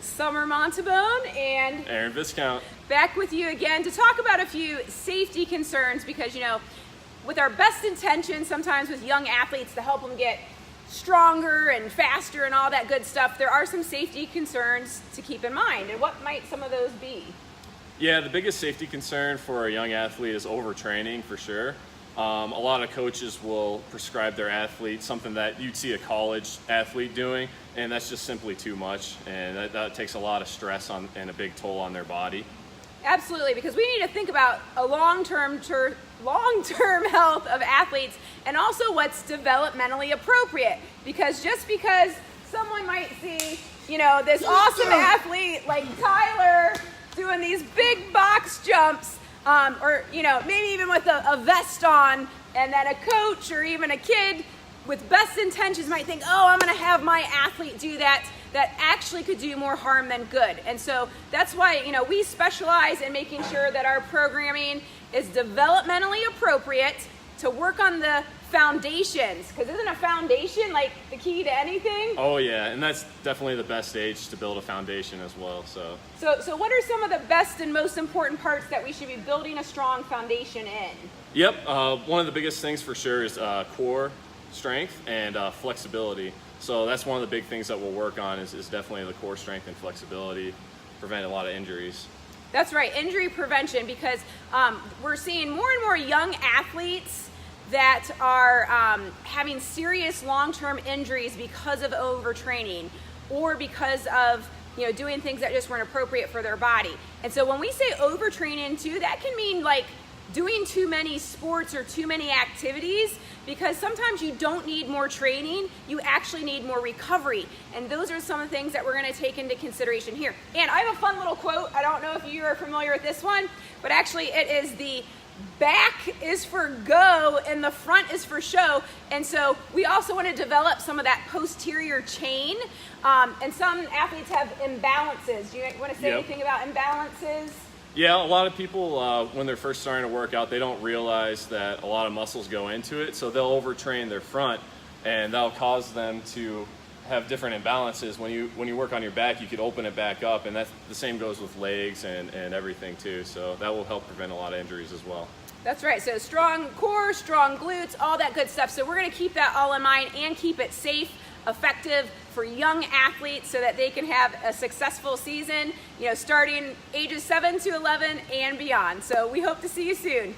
Summer Montabone and Aaron Viscount. Back with you again to talk about a few safety concerns because, with our best intentions, sometimes with young athletes to help them get stronger and faster and all that good stuff, there are some safety concerns to keep in mind. And what might some of those be? Yeah, the biggest safety concern for a young athlete is overtraining for sure. A lot of coaches will prescribe their athletes something that you'd see a college athlete doing, and that's just simply too much, and that takes a lot of stress and a big toll on their body. Absolutely, because we need to think about a long-term health of athletes and also what's developmentally appropriate. Because just because someone might see, this awesome athlete like Tyler doing these big box jumps, or maybe even with a vest on, and then a coach or even a kid with best intentions might think, oh, I'm going to have my athlete do that actually could do more harm than good. And so that's why we specialize in making sure that our programming is developmentally appropriate to work on the foundations, because isn't a foundation like the key to anything? Oh yeah, and that's definitely the best age to build a foundation as well. So what are some of the best and most important parts that we should be building a strong foundation in? Yep, one of the biggest things for sure is core strength and flexibility. So that's one of the big things that we'll work on is definitely the core strength and flexibility, prevent a lot of injuries. That's right, injury prevention, because we're seeing more and more young athletes that are having serious long-term injuries because of overtraining or because of doing things that just weren't appropriate for their body. And so when we say overtraining too, that can mean like doing too many sports or too many activities, because sometimes you don't need more training, you actually need more recovery. And those are some of the things that we're going to take into consideration here. And I have a fun little quote. I don't know if you are familiar with this one, but actually it is the back is for go and the front is for show. And so we also want to develop some of that posterior chain. And some athletes have imbalances. Do you want to say anything about imbalances? Yeah, a lot of people, when they're first starting to work out, they don't realize that a lot of muscles go into it, so they'll overtrain their front, and that'll cause them to have different imbalances. When you work on your back, you could open it back up, and that's the same goes with legs and everything too, so that will help prevent a lot of injuries as well. That's right, so strong core, strong glutes, all that good stuff. So we're going to keep that all in mind and keep it safe, effective for young athletes so that they can have a successful season, starting ages 7 to 11 and beyond. So we hope to see you soon.